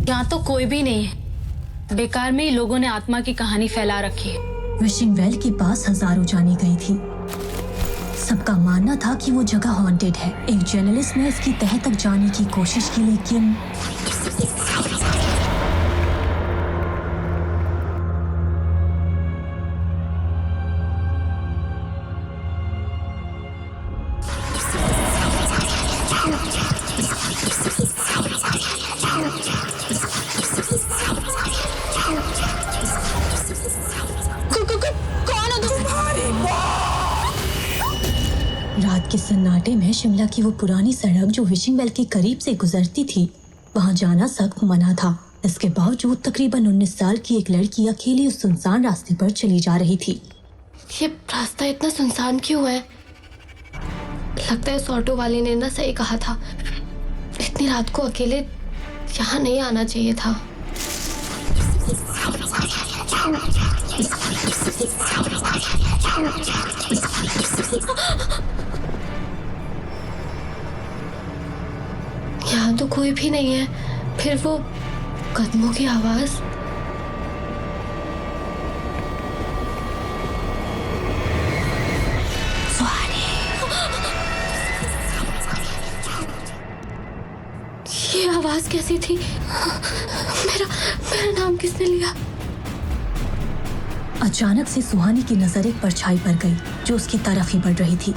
यहाँ तो कोई भी नहीं है। बेकार में ही लोगों ने आत्मा की कहानी फैला रखी है। विशिंग वेल के पास हजारों जाने गई थी। सबका मानना था कि वो जगह हॉन्टेड है। एक जर्नलिस्ट ने इसकी तह तक जाने की कोशिश की, लेकिन रात के सन्नाटे में शिमला की वो पुरानी सड़क जो विशिंग वेल के करीब से गुजरती थी, वहां जाना सख्त मना था। इसके बावजूद तकरीबन 19 साल की एक लड़की अकेली उस सुनसान रास्ते पर चली जा रही थी। ये रास्ता इतना सुनसान क्यों है? लगता है उस ऑटो वाले ने ना सही कहा था। इतनी रात को अकेले यहाँ नहीं आना चाहिए था। यहाँ तो कोई भी नहीं है। फिर वो कदमों की आवाज। ये आवाज कैसी थी? मेरा नाम किसने लिया? अचानक से सुहानी की नजर एक परछाई पर गई जो उसकी तरफ ही बढ़ रही थी,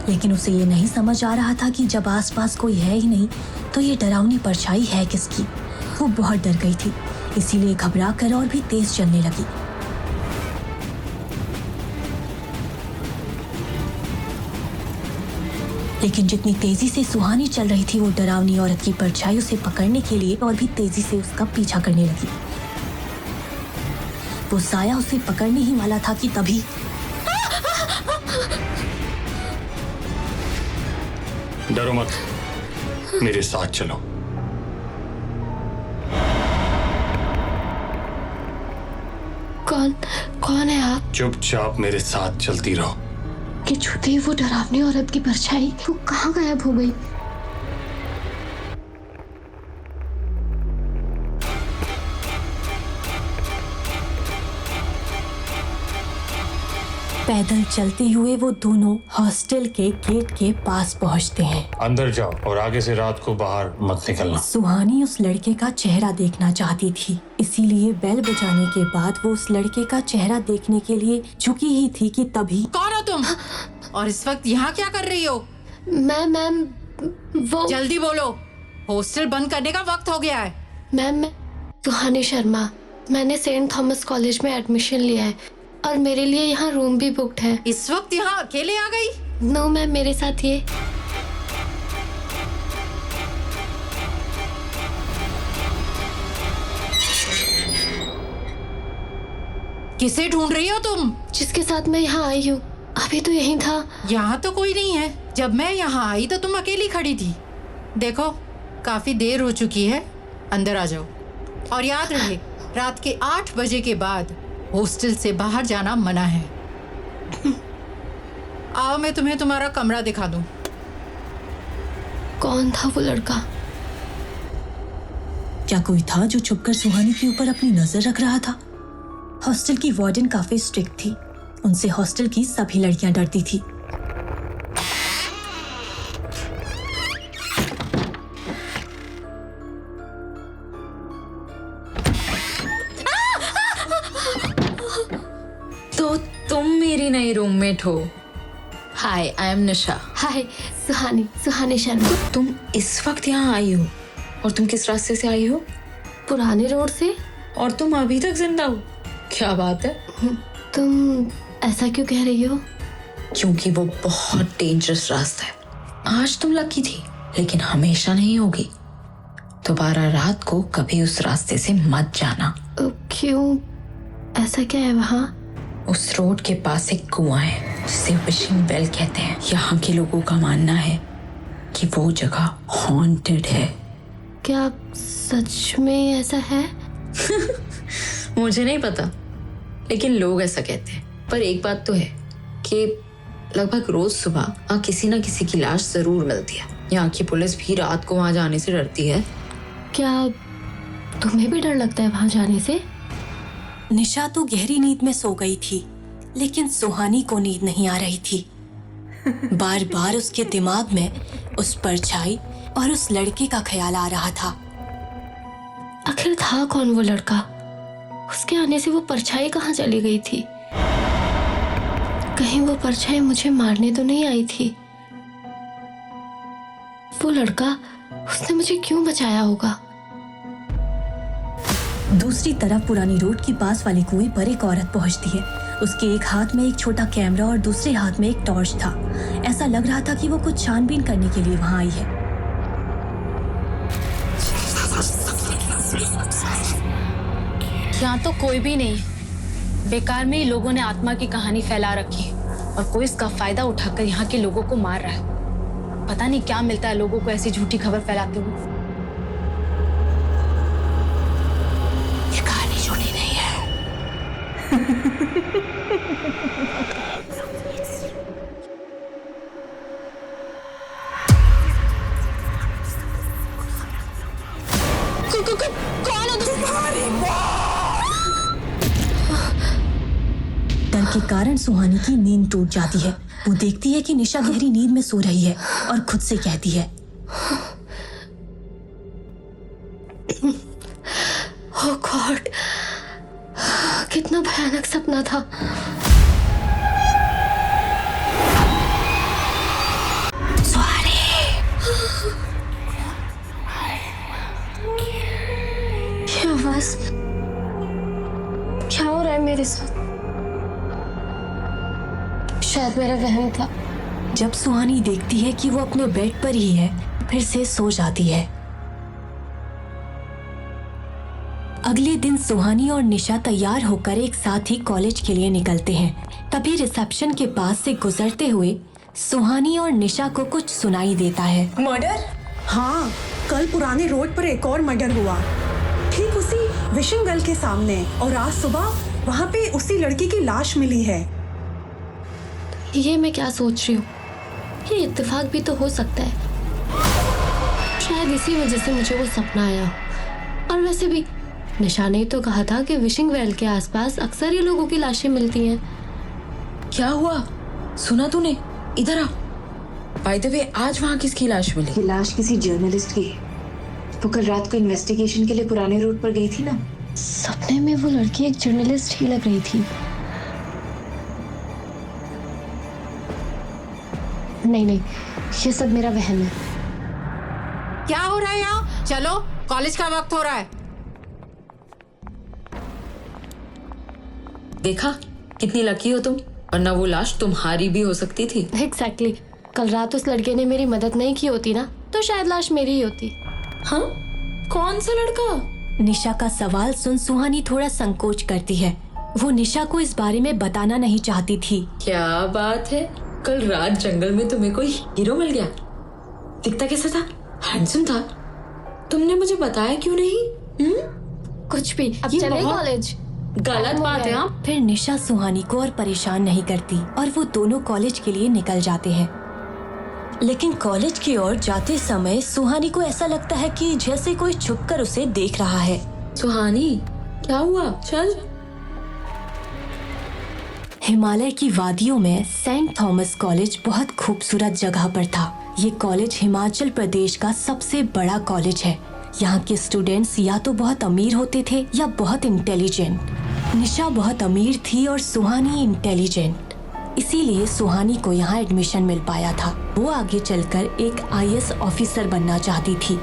लेकिन उसे ये नहीं समझ आ रहा था कि जब आसपास कोई है ही नहीं तो ये डरावनी परछाई है किसकी। वो बहुत डर गई थी, इसीलिए घबरा कर और भी तेज चलने लगी। लेकिन जितनी तेजी से सुहानी चल रही थी, वो डरावनी औरत की परछाई उसे पकड़ने के लिए और भी तेजी से उसका पीछा करने लगी। वो साया उसे पकड़ने ही वाला था कि तभी डरो मत, मेरे साथ चलो। कौन है आप? चुपचाप मेरे साथ चलती रहो। कि छूते ही वो डरावनी औरत की परछाई वो कहाँ गायब हो गई? पैदल चलते हुए वो दोनों हॉस्टल के गेट के पास पहुंचते हैं। अंदर जाओ और आगे से रात को बाहर मत निकलना। सुहानी उस लड़के का चेहरा देखना चाहती थी, इसीलिए बेल बजाने के बाद वो उस लड़के का चेहरा देखने के लिए झुकी ही थी कि तभी। कौन हो तुम? और इस वक्त यहाँ क्या कर रही हो? मैम वो जल्दी बोलो, हॉस्टल बंद करने का वक्त हो गया है। मैम मैं सुहानी शर्मा। मैंने सेंट थॉमस कॉलेज में एडमिशन लिया है और मेरे लिए यहाँ रूम भी बुक्ड है। इस वक्त यहाँ अकेले आ गई? नो मैम, मेरे साथ ये। किसे ढूंढ रही हो तुम? जिसके साथ मैं यहाँ आई हूँ, अभी तो यहीं था। यहाँ तो कोई नहीं है। जब मैं यहाँ आई तो तुम अकेली खड़ी थी। देखो काफी देर हो चुकी है, अंदर आ जाओ। और याद रहे, रात के 8 बजे के बाद हॉस्टल से बाहर जाना मना है। आओ मैं तुम्हें तुम्हारा कमरा दिखा दूं। कौन था वो लड़का? क्या कोई था जो छुपकर सुहानी के ऊपर अपनी नजर रख रहा था? हॉस्टल की वार्डन काफी स्ट्रिक्ट थी, उनसे हॉस्टल की सभी लड़कियां डरती थी। तो तुम मेरी नई रूममेट हो। हाय, आई एम निशा। हाय, सुहानी शर्मा। तुम इस वक्त यहाँ आई हो और तुम किस रास्ते से आई हो? पुराने रोड से। और तुम अभी तक जिंदा हो? क्या बात है? तुम ऐसा क्यों कह रही हो? क्योंकि वो बहुत डेंजरस रास्ता है। आज तुम लकी थी, लेकिन हमेशा नहीं होगी। दोबारा रात को कभी उस रास्ते से मत जाना। क्यों? ऐसा क्या है वहाँ? उस रोड के पास एक कुआं है जिसे विशिंग वेल कहते हैं। यहाँ के लोगों का मानना है कि वो जगह हॉन्टेड है। क्या सच में ऐसा है? मुझे नहीं पता, लेकिन लोग ऐसा कहते हैं। पर एक बात तो है कि लगभग रोज सुबह किसी न किसी की लाश जरूर मिलती है। यहाँ की पुलिस भी रात को वहां जाने से डरती है। क्या तुम्हें भी डर लगता है वहां जाने से? निशा तो गहरी नींद में सो गई थी, लेकिन सुहानी को नींद नहीं आ रही थी। बार बार उसके दिमाग में उस परछाई और उस लड़के का ख्याल आ रहा था। आखिर था कौन वो लड़का? उसके आने से वो परछाई कहाँ चली गई थी? कहीं वो परछाई मुझे मारने तो नहीं आई थी? वो लड़का, उसने मुझे क्यों बचाया होगा? दूसरी तरफ पुरानी रोड के पास वाले कुएं पर एक औरत पहुंचती है। उसके एक हाथ में एक छोटा कैमरा और दूसरे हाथ में एक टॉर्च था। ऐसा लग रहा था कि वो कुछ छानबीन करने के लिए वहां आई है। यहाँ तो कोई भी नहीं। बेकार में ही लोगों ने आत्मा की कहानी फैला रखी है और कोई इसका फायदा उठाकर यहाँ के लोगों को मार रहा है। पता नहीं क्या मिलता है लोगों को ऐसी झूठी खबर फैलाते हुए। ये कहानी झूठी नहीं है। डर के कारण सुहानी की नींद टूट जाती है। वो देखती है कि निशा गहरी नींद में सो रही है और खुद से कहती है, ओह गॉड, कितना भयानक सपना था। ये आवाज, क्या हो रहा है मेरे साथ? शायद मेरा वहम था। जब सुहानी देखती है कि वो अपने बेड पर ही है, फिर से सो जाती है। अगले दिन सुहानी और निशा तैयार होकर एक साथ ही कॉलेज के लिए निकलते हैं। तभी रिसेप्शन के पास से गुजरते हुए सुहानी और निशा को कुछ सुनाई देता है। मर्डर? हाँ, कल पुराने रोड पर एक और मर्डर हुआ, ठीक उसी विशिंग वेल के सामने, और आज सुबह वहाँ पे उसी लड़की की लाश मिली है। ये मैं क्या सोच रही हूँ? ये इत्तेफाक भी तो हो सकता है। शायद इसी वजह से मुझे वो सपना आया हो। और वैसे भी निशा ने तो कहा था कि विशिंग वेल के आसपास अक्सर ये लोगों की लाशें मिलती हैं। क्या हुआ? सुना तूने? इधर आ। बाय द वे, आज वहाँ किसकी लाश मिली? ये लाश किसी जर्नलिस्ट की। वो कल रात को इन्वेस्टिगेशन के लिए पुराने रोड पर गई थी ना। सपने में वो लड़की एक जर्नलिस्ट ही लग रही थी। नहीं, ये सब मेरा वहम है। क्या हो रहा है यहाँ? चलो, कॉलेज का वक्त हो रहा है। देखा कितनी लकी हो तुम, वरना वो लाश तुम्हारी भी हो सकती थी। एग्जैक्टली। कल रात उस लड़के ने मेरी मदद नहीं की होती ना, तो शायद लाश मेरी ही होती। हाँ? कौन सा लड़का? निशा का सवाल सुन सुहानी थोड़ा संकोच करती है। वो निशा को इस बारे में बताना नहीं चाहती थी। क्या बात है, कल रात जंगल में तुम्हें कोई हीरो मिल गया? दिखता कैसा था? हैंडसम था। तुमने मुझे बताया क्यों नहीं? कुछ भी। अब ये चले बहुत कॉलेज। गलत बात है। आप फिर निशा सुहानी को और परेशान नहीं करती और वो दोनों कॉलेज के लिए निकल जाते हैं। लेकिन कॉलेज की ओर जाते समय सुहानी को ऐसा लगता है कि जैसे कोई छुपकर उसे देख रहा है। सुहानी, क्या हुआ? चल। हिमालय की वादियों में सेंट थॉमस कॉलेज बहुत खूबसूरत जगह पर था। ये कॉलेज हिमाचल प्रदेश का सबसे बड़ा कॉलेज है। यहाँ के स्टूडेंट्स या तो बहुत अमीर होते थे या बहुत इंटेलिजेंट। निशा बहुत अमीर थी और सुहानी इंटेलिजेंट, इसीलिए सुहानी को यहाँ एडमिशन मिल पाया था। वो आगे चलकर एक IAS ऑफिसर बनना चाहती थी।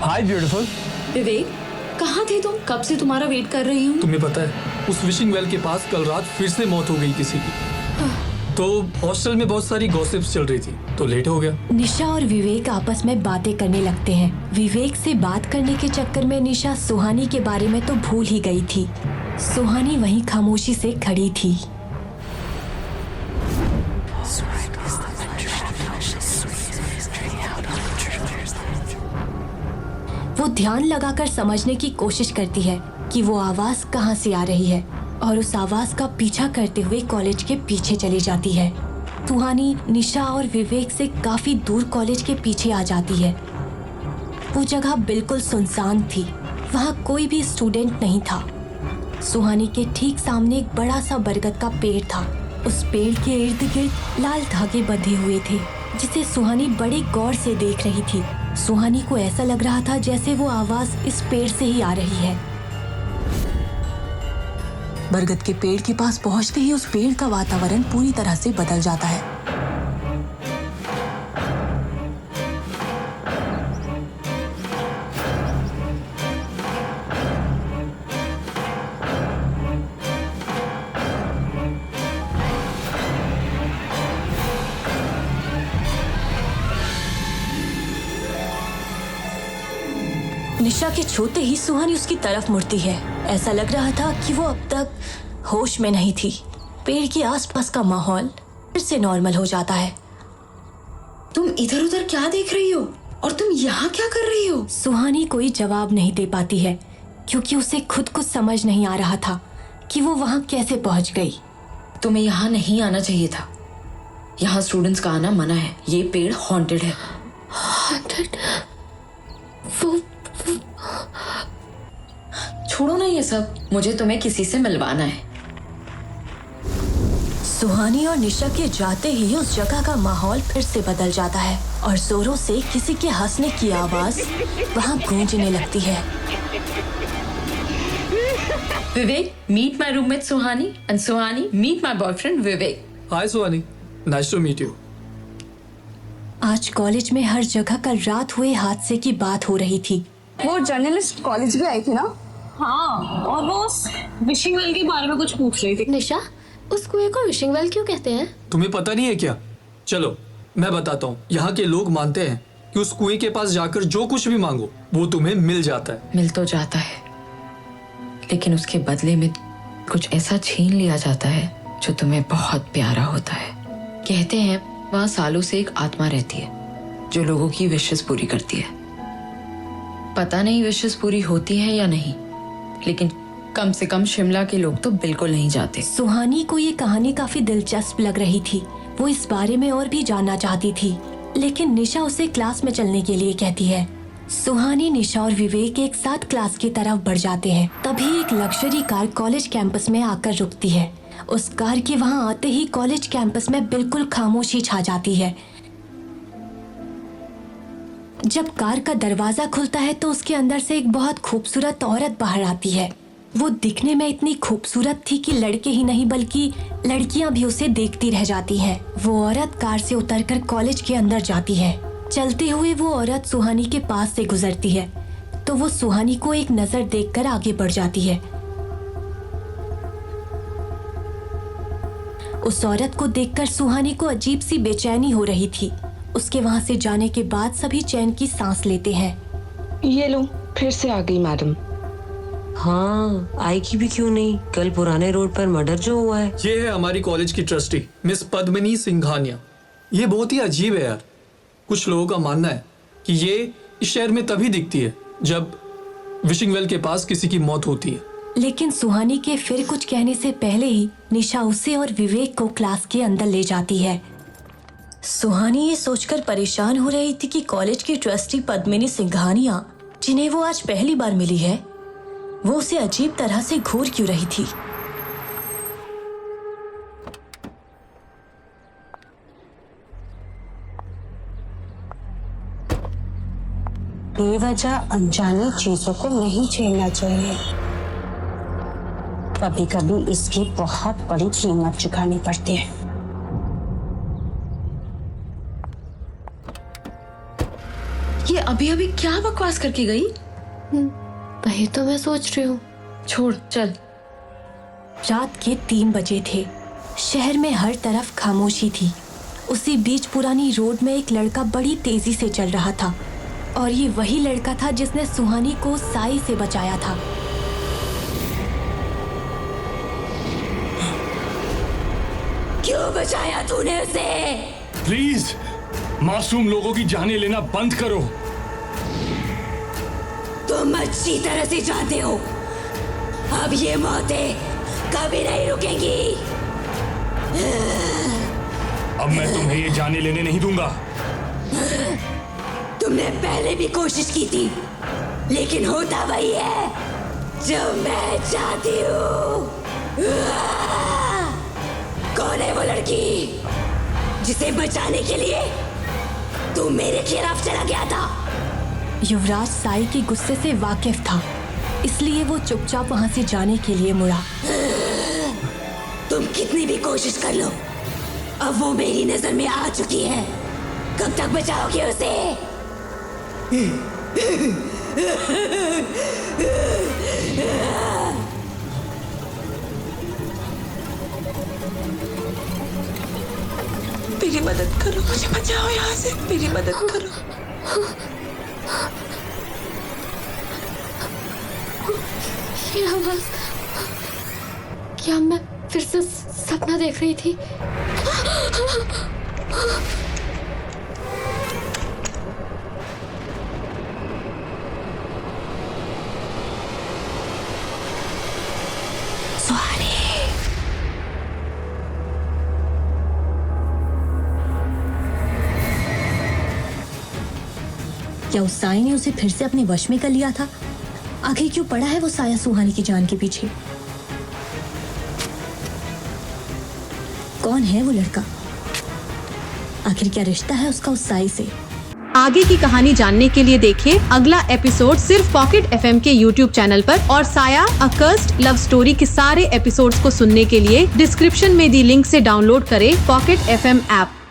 हाय ब्यूटीफुल। विवेक, कहाँ थे तुम? कब से तुम्हारा वेट कर रही हूँ। तुम्हें पता है उस विशिंग वेल के पास कल रात फिर से मौत हो गई किसी की। तो हॉस्टल में बहुत सारी गॉसिप्स चल रही थी तो लेट हो गया। निशा और विवेक आपस में बातें करने लगते हैं। विवेक से बात करने के चक्कर में निशा सुहानी के बारे में तो भूल ही गई थी। सुहानी वहीं खामोशी से खड़ी थी। वो ध्यान लगाकर समझने की कोशिश करती है कि वो आवाज कहाँ से आ रही है और उस आवाज का पीछा करते हुए कॉलेज के पीछे चली जाती है। सुहानी निशा और विवेक से काफी दूर कॉलेज के पीछे आ जाती है। वो जगह बिल्कुल सुनसान थी, वहाँ कोई भी स्टूडेंट नहीं था। सुहानी के ठीक सामने एक बड़ा सा बरगद का पेड़ था। उस पेड़ के इर्द गिर्द लाल धागे बंधे हुए थे, जिसे सुहानी बड़े गौर से देख रही थी। सुहानी को ऐसा लग रहा था जैसे वो आवाज इस पेड़ से ही आ रही है। बरगद के पेड़ के पास पहुंचते ही उस पेड़ का वातावरण पूरी तरह से बदल जाता है। निशा के छूते ही सुहानी उसकी तरफ मुड़ती है। ऐसा लग रहा था कि वो अब तक होश में नहीं थी। पेड़ के आसपास का माहौल फिर से नॉर्मल हो जाता है। तुम इधर उधर क्या देख रही हो और तुम यहाँ क्या कर रही हो? सुहानी कोई जवाब नहीं दे पाती है, क्योंकि उसे खुद कुछ समझ नहीं आ रहा था कि वो वहाँ कैसे पहुँच गई। तुम्हें यहाँ नहीं आना चाहिए था। यहाँ स्टूडेंट्स का आना मना है। ये पेड़ हॉन्टेड है। हॉन्टेड? वो छोड़ो ना ये सब, मुझे तुम्हें किसी से मिलवाना है। सुहानी और निशा के जाते ही उस जगह का माहौल फिर से बदल जाता है और जोरों से किसी के हंसने की आवाज वहाँ गूंजने लगती है। Vivek, meet my roommate Suhani, and Suhani, meet my boyfriend Vivek. Hi Suhani, nice to meet you. आज कॉलेज में हर जगह कल रात हुए हादसे की बात हो रही थी। वो जर्नलिस्ट कॉलेज भी आई थी ना? हाँ, और वो विशिंग वेल के बारे में कुछ पूछ रही थी। निशा, उस कुएं को विशिंग वेल क्यों कहते हैं? तुम्हें पता नहीं है क्या? चलो मैं बताता हूँ। यहाँ के लोग मानते हैं कि उस कुएं के पास जाकर जो कुछ भी मांगो वो तुम्हें मिल जाता है। मिल तो जाता है, लेकिन उसके बदले में कुछ ऐसा छीन लिया जाता है जो तुम्हें बहुत प्यारा होता है। कहते हैं वहाँ सालों से एक आत्मा रहती है जो लोगों की विशेस पूरी करती है। पता नहीं विशेस पूरी होती है या नहीं, लेकिन कम से कम शिमला के लोग तो बिल्कुल नहीं जाते। सुहानी को ये कहानी काफी दिलचस्प लग रही थी। वो इस बारे में और भी जानना चाहती थी, लेकिन निशा उसे क्लास में चलने के लिए कहती है। सुहानी, निशा और विवेक एक साथ क्लास की तरफ बढ़ जाते हैं। तभी एक लग्जरी कार कॉलेज कैंपस में आकर रुकती है। उस कार के वहाँ आते ही कॉलेज कैंपस में बिल्कुल खामोशी छा जाती है। जब कार का दरवाजा खुलता है तो उसके अंदर से एक बहुत खूबसूरत औरत बाहर आती है। वो दिखने में इतनी खूबसूरत थी कि लड़के ही नहीं बल्कि लड़कियां भी उसे देखती रह जाती हैं। वो औरत कार से उतरकर कॉलेज के अंदर जाती है। चलते हुए वो औरत सुहानी के पास से गुजरती है तो वो सुहानी को एक नजर देखकर आगे बढ़ जाती है। उस औरत को देखकर सुहानी को अजीब सी बेचैनी हो रही थी। उसके वहां से जाने के बाद सभी चैन की सांस लेते हैं। ये लो, फिर से आ गई मैडम। हाँ, आएगी भी क्यों नहीं? कल पुराने रोड पर मर्डर जो हुआ है। ये है हमारी कॉलेज की ट्रस्टी मिस पद्मिनी सिंघानिया। ये बहुत ही अजीब है यार। कुछ लोगों का मानना है कि ये इस शहर में तभी दिखती है जब विशिंग वेल के पास किसी की मौत होती है। लेकिन सुहानी के फिर कुछ कहने से पहले ही निशा उसे और विवेक को क्लास के अंदर ले जाती है। सुहानी ये सोचकर परेशान हो रही थी कि कॉलेज की ट्रस्टी पद्मिनी सिंघानिया, जिन्हें वो आज पहली बार मिली है, वो उसे अजीब तरह से घूर क्यों रही थी। बेवजह अनजानी चीजों को नहीं छेड़ना चाहिए। कभी कभी इसकी बहुत बड़ी कीमत चुकानी पड़ती है। ये अभी अभी क्या बकवास करके गई? वही तो मैं सोच रही हूँ। छोड़, चल। रात के 3 बजे थे। शहर में हर तरफ खामोशी थी। उसी बीच पुरानी रोड में एक लड़का बड़ी तेजी से चल रहा था और ये वही लड़का था जिसने सुहानी को साई से बचाया था। क्यों बचाया तूने उसे? प्लीज मासूम लोगों की जानें लेना बंद करो। तुम अच्छी तरह से जानते हो अब ये मौतें कभी नहीं रुकेंगी। अब मैं तुम्हें ये जाने लेने नहीं दूंगा। तुमने पहले भी कोशिश की थी, लेकिन होता वही है जो मैं चाहती हूँ। कौन है वो लड़की जिसे बचाने के लिए तू मेरे खिलाफ चला गया था? युवराज साई के गुस्से से वाकिफ था, इसलिए वो चुपचाप वहां से जाने के लिए मुड़ा। तुम कितनी भी कोशिश कर लो, अब वो मेरी नजर में आ चुकी है। कब तक बचाओगे उसे? मेरी मदद करो, मुझे बचाओ यहाँ से, मेरी मदद करो। ये आवाज, क्या मैं फिर से सपना देख रही थी? क्या उस साई ने उसे फिर से अपने वश में कर लिया था? आखिर क्यों पड़ा है वो साया सुहानी की जान के पीछे? कौन है वो लड़का? आखिर क्या रिश्ता है उसका उस साई से? आगे की कहानी जानने के लिए देखिए अगला एपिसोड सिर्फ पॉकेट FM के YouTube चैनल पर, और साया अ कर्स्ड लव स्टोरी के सारे एपिसोड्स को सुनने के लिए डिस्क्रिप्शन में दी लिंक से डाउनलोड करें पॉकेट FM ऐप।